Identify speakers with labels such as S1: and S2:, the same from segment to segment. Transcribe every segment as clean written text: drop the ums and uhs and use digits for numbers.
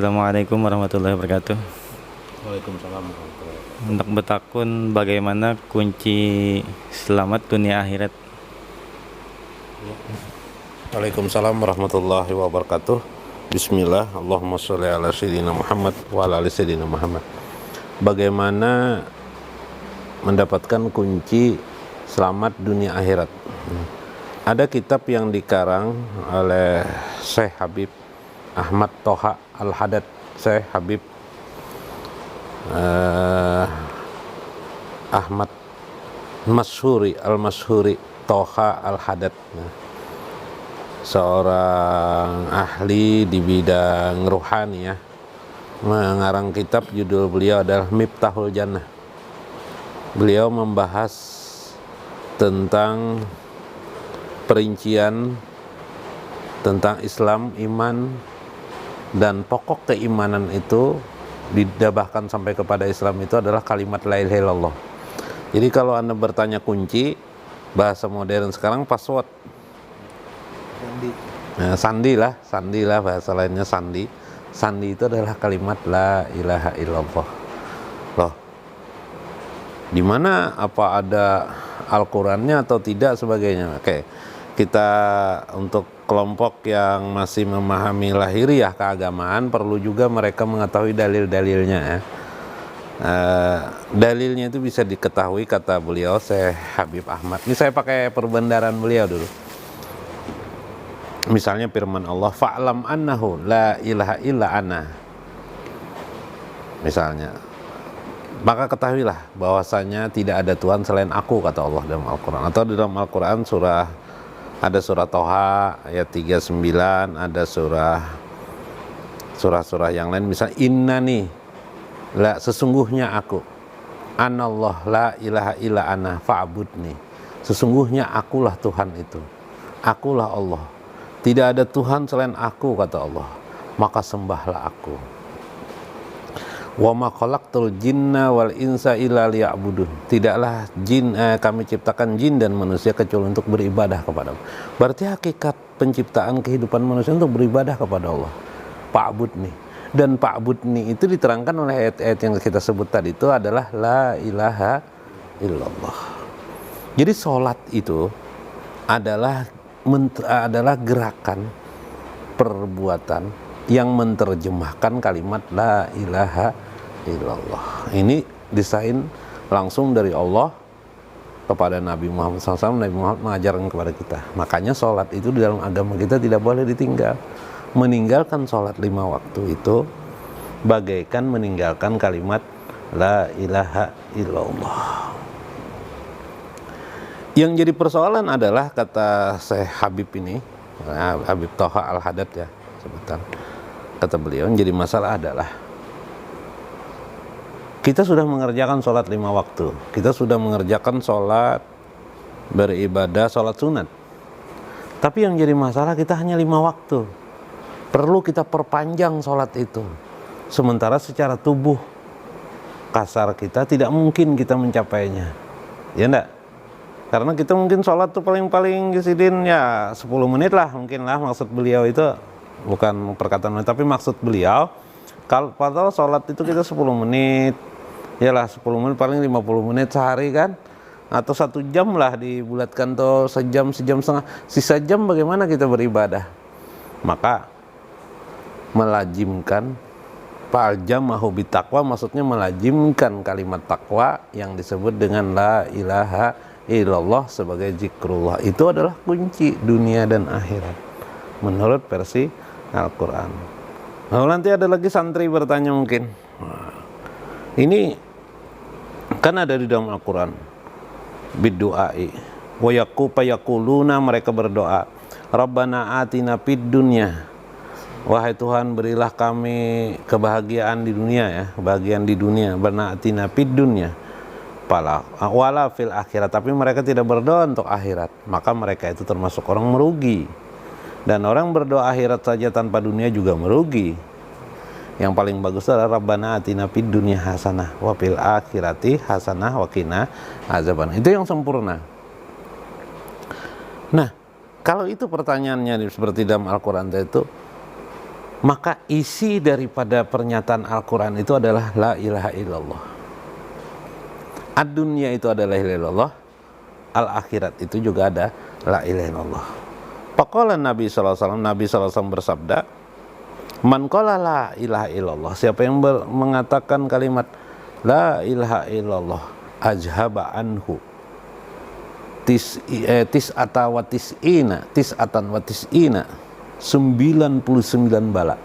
S1: Assalamualaikum warahmatullahi wabarakatuh.
S2: Waalaikumsalam warahmatullahi wabarakatuh.
S1: Untuk bertakun bagaimana kunci selamat dunia akhirat?
S2: Waalaikumsalam warahmatullahi wabarakatuh. Bismillah, Allahumma sholli ala sayyidina Muhammad wa ala ali sayyidina Muhammad. Bagaimana mendapatkan kunci selamat dunia akhirat? Ada kitab yang dikarang oleh Syekh Habib Ahmad Toha Al-Haddad, Syekh Habib Ahmad Al-Mashhuri Toha Al-Haddad, seorang ahli di bidang ruhani ya, mengarang kitab, judul beliau adalah Miftahul Jannah. Beliau membahas tentang perincian tentang Islam, iman, dan pokok keimanan itu didabahkan sampai kepada Islam itu adalah kalimat la ilaha illallah. Jadi kalau Anda bertanya kunci, bahasa modern sekarang password. Sandi lah bahasa lainnya sandi. Sandi itu adalah kalimat la ilaha illallah. Loh, di mana, apa ada Al-Qur'annya atau tidak sebagainya? Oke. Kita untuk kelompok yang masih memahami lahiriah keagamaan perlu juga mereka mengetahui dalil-dalilnya ya. Dalilnya itu bisa diketahui, kata beliau Syekh Habib Ahmad. Ini saya pakai perbendaharaan beliau dulu. Misalnya firman Allah, fa'lam annahu la ilaha illa ana. Misalnya, maka ketahuilah bahwasanya tidak ada Tuhan selain aku, kata Allah dalam Al-Quran. Atau di dalam Al-Quran ada surah Toha ayat 39, ada surah-surah yang lain, misalnya innani la, sesungguhnya aku, anallah la ilaha illa ana fa'budni, sesungguhnya akulah Tuhan itu, akulah Allah, tidak ada Tuhan selain aku, kata Allah, maka sembahlah aku. Wa ma khalaqtul jinna wal insa illa liya'budun. Tidaklah kami ciptakan jin dan manusia kecuali untuk beribadah kepada Allah. Berarti hakikat penciptaan kehidupan manusia untuk beribadah kepada Allah. Fa'budni. Dan fa'budni itu diterangkan oleh ayat-ayat yang kita sebut tadi, itu adalah la ilaha illallah. Jadi sholat itu adalah gerakan perbuatan yang menerjemahkan kalimat la ilaha illallah. Ini desain langsung dari Allah kepada Nabi Muhammad SAW. Nabi Muhammad mengajarkan kepada kita. Makanya sholat itu di dalam agama kita tidak boleh ditinggal. Meninggalkan sholat 5 waktu itu bagaikan meninggalkan kalimat la ilaha illallah. Yang jadi persoalan adalah, kata Syekh Habib ini, Habib Toha Al-Haddad ya, sebentar. Kata beliau, yang jadi masalah adalah kita sudah mengerjakan sholat 5 waktu, kita sudah mengerjakan sholat beribadah, sholat sunat, tapi yang jadi masalah kita hanya 5 waktu. Perlu kita perpanjang sholat itu, sementara secara tubuh kasar kita tidak mungkin kita mencapainya, ya enggak? Karena kita mungkin sholat tuh paling-paling gisidin ya 10 menit lah mungkin lah, maksud beliau itu bukan perkataan, tapi maksud beliau kalau padahal sholat itu kita 10 menit, yalah 10 menit, paling 50 menit sehari kan, atau 1 jam lah dibulatkan, tuh sejam setengah, sisa jam bagaimana kita beribadah. Maka melajimkan fa'aljamahu bitaqwa, maksudnya melajimkan kalimat takwa yang disebut dengan la ilaha illallah sebagai zikrullah. Itu adalah kunci dunia dan akhirat menurut versi Al-Quran. Nah, nanti ada lagi santri bertanya mungkin, ini kan ada di dalam Al-Quran, biddu'ai wa yaquluna, mereka berdoa, Rabbana atina fid dunya, wahai Tuhan berilah kami kebahagiaan di dunia ya, kebahagiaan di dunia, Rabbana atina fid dunya wala fil akhirat, tapi mereka tidak berdoa untuk akhirat, maka mereka itu termasuk orang merugi. Dan orang berdoa akhirat saja tanpa dunia juga merugi. Yang paling bagus adalah Rabbana atina fid dunya hasanah wa fil akhirati hasanah wa qina azaban. Itu yang sempurna. Nah, kalau itu pertanyaannya seperti dalam Al-Quran itu, Maka isi daripada pernyataan Al-Quran itu adalah la ilaha illallah. Ad-dunya itu adalah la ilaha illallah, al-akhirat itu juga ada la ilaha illallah. Faqala Nabi SAW, Nabi SAW bersabda, man qala la ilaha illallah, siapa yang mengatakan kalimat la ilaha illallah, ajhaba anhu tis'atan wa tis'ina 99 bala.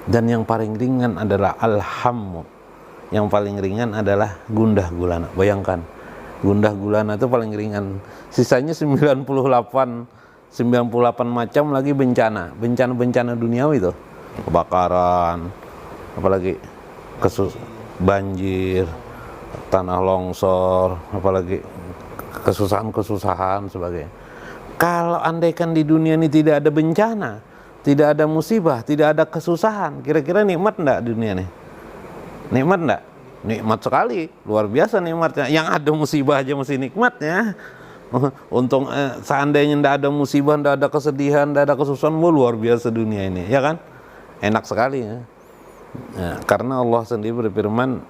S2: Dan yang paling ringan adalah alhammu, yang paling ringan adalah gundah gulana. Bayangkan, gundah gulana itu paling ringan. Sisanya 98 macam lagi bencana duniawi itu. Kebakaran, apalagi banjir, tanah longsor, apalagi kesusahan sebagainya. Kalau andaikan di dunia ini tidak ada bencana, tidak ada musibah, tidak ada kesusahan, kira-kira nikmat enggak dunia nih? Nikmat enggak? Nikmat sekali, luar biasa nikmatnya. Yang ada musibah aja mesti nikmatnya. Untung seandainya enggak ada musibah, enggak ada kesedihan, enggak ada kesusahan, luar biasa dunia ini, ya kan? Enak sekali ya. Nah, karena Allah sendiri berfirman,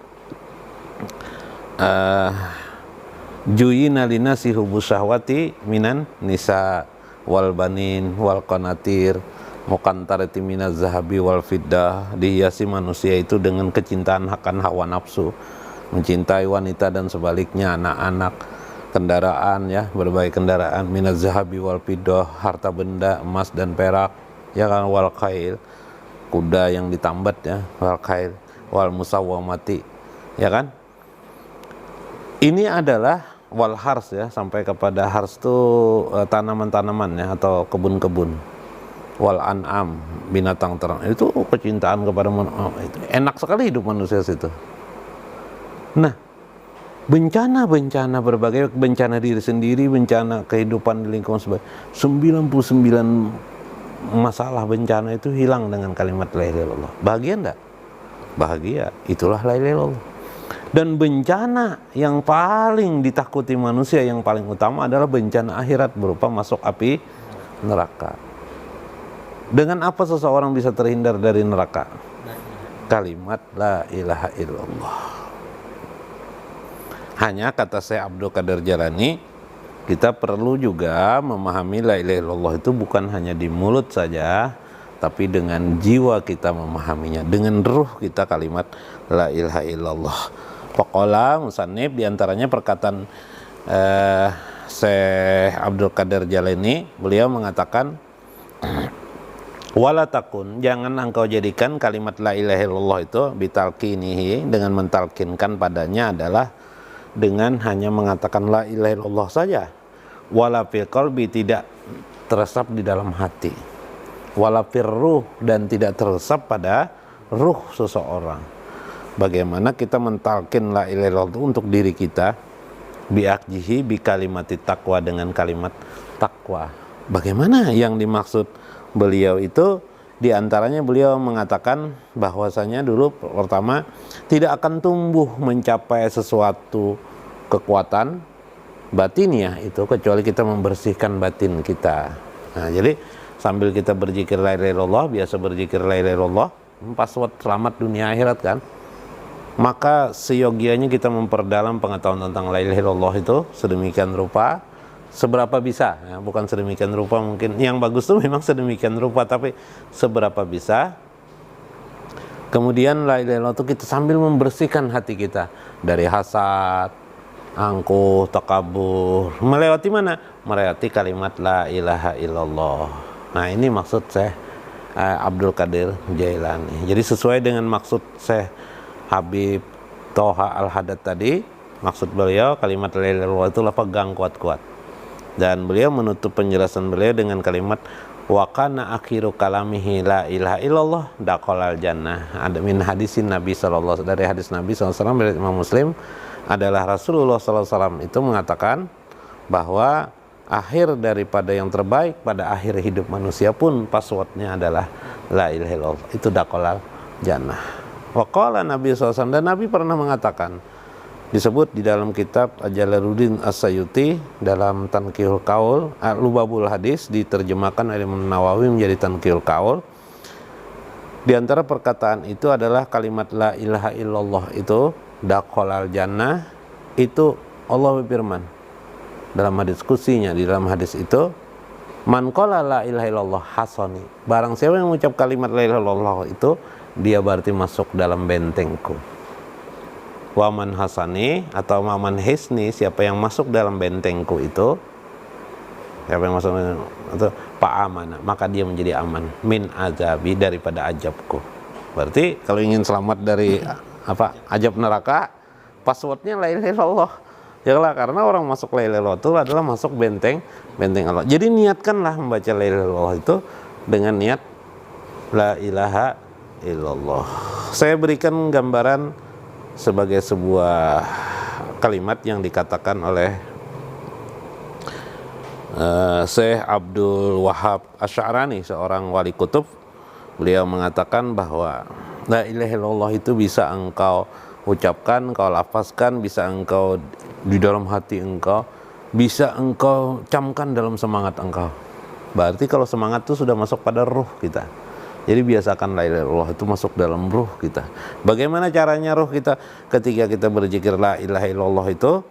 S2: juyina linasi hubus syahwati minan nisa wal banin wal qanatir muqantarati minaz zahabi wal fiddah. Dihiasi manusia itu dengan kecintaan akan hawa nafsu, mencintai wanita dan sebaliknya, anak-anak, kendaraan ya, berbagai kendaraan, minaz zahabi wal fiddah, harta benda, emas dan perak, ya kan, wal khail, kuda yang ditambat ya, wal khail, wal musawwamati, ya kan. Ini adalah wal hars ya, sampai kepada hars itu tanaman-tanaman ya, atau kebun-kebun. Wal an'am, binatang ternak. Itu kecintaan kepada itu enak sekali hidup manusia situ. Nah, bencana-bencana, berbagai bencana diri sendiri, bencana kehidupan di lingkungan sebagainya, 99 masalah bencana itu hilang dengan kalimat la ilaha illallah. Bahagia enggak? Bahagia. Itulah la ilaha illallah. Dan bencana yang paling ditakuti manusia, yang paling utama adalah bencana akhirat berupa masuk api neraka. Dengan apa seseorang bisa terhindar dari neraka? Kalimat la ilaha illallah. Hanya kata Syekh Abdul Qadir Jalani, kita perlu juga memahami la ilaha illallah itu bukan hanya di mulut saja, tapi dengan jiwa kita memahaminya, dengan ruh kita kalimat la ilaha illallah. Faqala musannif, diantaranya perkataan Syekh Abdul Qadir Jalani, beliau mengatakan, wala takun, jangan engkau jadikan kalimat la ilaha illallah itu bitalqinihi, dengan mentalkinkan padanya adalah dengan hanya mengatakan la ilaha illallah saja. Wala fil qalbi, tidak teresap di dalam hati. Wala fir ruh, dan tidak teresap pada ruh seseorang. Bagaimana kita mentalkin la ilaha illallah untuk diri kita, biakjihi bi kalimati taqwa, dengan kalimat takwa. Bagaimana yang dimaksud beliau itu? Diantaranya beliau mengatakan bahwasanya dulu pertama tidak akan tumbuh mencapai sesuatu kekuatan batiniah itu kecuali kita membersihkan batin kita. Nah, jadi sambil kita berzikir la ilaha illallah, biasa berzikir la ilaha illallah, password selamat dunia akhirat kan. Maka seyogianya kita memperdalam pengetahuan tentang la ilaha illallah itu sedemikian rupa, seberapa bisa ya, bukan sedemikian rupa, mungkin yang bagus tuh memang sedemikian rupa, tapi seberapa bisa. Kemudian la ilaha illallah itu kita sambil membersihkan hati kita dari hasad, angkuh, takabur. Melewati mana? Melewati kalimat la ilaha illallah. Nah, ini maksud Syekh Abdul Qadir Jailani. Jadi sesuai dengan maksud Syekh Habib Toha Al-Haddad tadi, maksud beliau kalimat la ilaha illallah itulah pegang kuat-kuat. Dan beliau menutup penjelasan beliau dengan kalimat wa kana akhiru kalamihi la ilaha illallah daqalal jannah. Ada min hadisin Nabi sallallahu, dari hadis Nabi sallallahu dari Imam Muslim, adalah Rasulullah sallallahu itu mengatakan bahwa akhir daripada yang terbaik pada akhir hidup manusia pun passwordnya adalah la ilaha illallah, itu daqalal jannah. Waqala Nabi SAW, dan Nabi pernah mengatakan, disebut di dalam kitab Jalaluddin As-Sayuti dalam Tanqihul Qaul, Lubabul Hadis, diterjemahkan oleh Imam Nawawi menjadi Tanqihul Qaul. Di antara perkataan itu adalah kalimat la ilaha illallah itu dakhalal jannah. Itu Allah berfirman dalam hadis kusinya, di dalam hadis itu, man qala la ilaha illallah hasani, barang siapa yang mengucap kalimat la ilaha illallah itu, dia berarti masuk dalam bentengku. Waman hasani atau waman hisni, siapa yang masuk dalam bentengku itu, siapa yang masuk itu fa'amana, maka dia menjadi aman min azabi, daripada ajabku. Berarti kalau ingin selamat dari ajab neraka, passwordnya la ilaha illallah. Ya lah, karena orang masuk la ilaha illallah itu adalah masuk benteng Allah. Jadi niatkanlah membaca la ilaha illallah itu dengan niat la ilaha illallah. Saya berikan gambaran sebagai sebuah kalimat yang dikatakan oleh Syekh Abdul Wahab Asy'arani, seorang wali kutub. Beliau mengatakan bahwa la ilaha illallah itu bisa engkau ucapkan, engkau lafazkan, bisa engkau di dalam hati engkau, bisa engkau camkan dalam semangat engkau. Berarti kalau semangat itu sudah masuk pada ruh kita. Jadi biasakan la ilaha illallah itu masuk dalam ruh kita. Bagaimana caranya ruh kita? Ketika kita berzikir la ilaha illallah itu,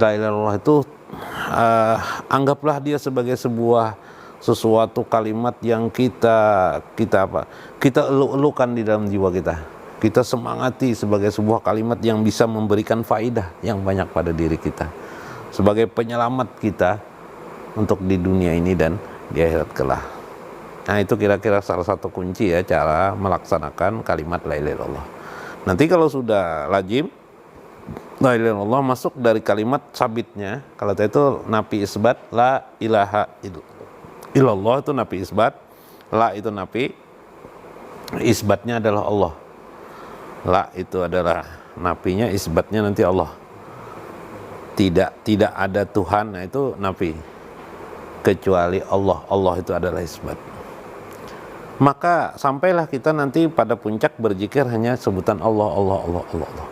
S2: la ilaha illallah itu anggaplah dia sebagai sesuatu kalimat yang kita elu-elukan di dalam jiwa kita. Kita semangati sebagai sebuah kalimat yang bisa memberikan faidah yang banyak pada diri kita, sebagai penyelamat kita untuk di dunia ini dan di akhirat kelak. Nah, itu kira-kira salah satu kunci ya cara melaksanakan kalimat la ilaha illallah. Nanti kalau sudah lazim la ilaha illallah masuk dari kalimat sabitnya, kalau itu nafi isbat, la ilaha illallah itu nafi isbat, la itu nafi, isbatnya adalah Allah. La itu adalah nafinya, isbatnya nanti Allah. Tidak ada Tuhan, nah itu nafi, kecuali Allah. Allah itu adalah isbat. Maka sampailah kita nanti pada puncak berzikir hanya sebutan Allah, Allah, Allah, Allah, Allah.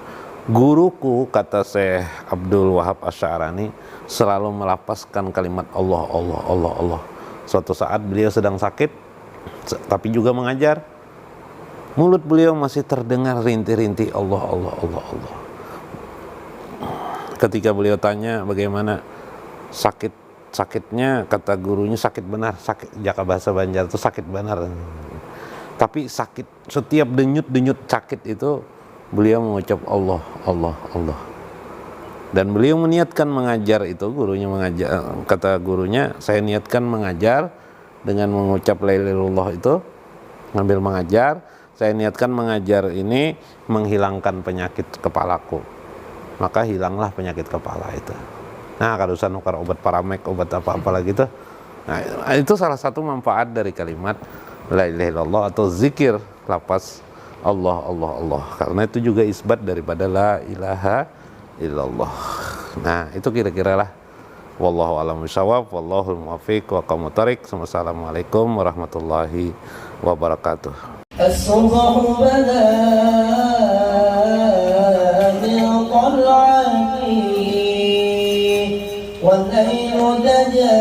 S2: Guruku, kata Syekh Abdul Wahab Asy'arani, selalu melafazkan kalimat Allah, Allah, Allah, Allah. Suatu saat beliau sedang sakit, tapi juga mengajar. Mulut beliau masih terdengar rintih-rintih Allah, Allah, Allah, Allah. Ketika beliau tanya bagaimana sakitnya, kata gurunya sakit benar, sakit jaka bahasa Banjar itu sakit benar. Tapi sakit, setiap denyut sakit itu beliau mengucap Allah, Allah, Allah. Dan beliau meniatkan mengajar itu, gurunya mengajar, kata gurunya, saya niatkan mengajar dengan mengucap la ilaha illallah itu, ngambil mengajar. Saya niatkan mengajar ini menghilangkan penyakit kepalaku, maka hilanglah penyakit kepala itu. Nah, kalau usah nukar obat paramek, obat apa-apa lagi itu. Nah, itu salah satu manfaat dari kalimat la ilaha illallah atau zikir lafaz Allah, Allah, Allah. Karena itu juga isbat daripada la ilaha illallah. Nah, itu kira-kira lah. Wallahu a'lam bishawab, wallahul muwaffiq wa aqwamut thariq. Wassalamualaikum warahmatullahi wabarakatuh.
S3: الصبح بدا من طلعته والليل دجى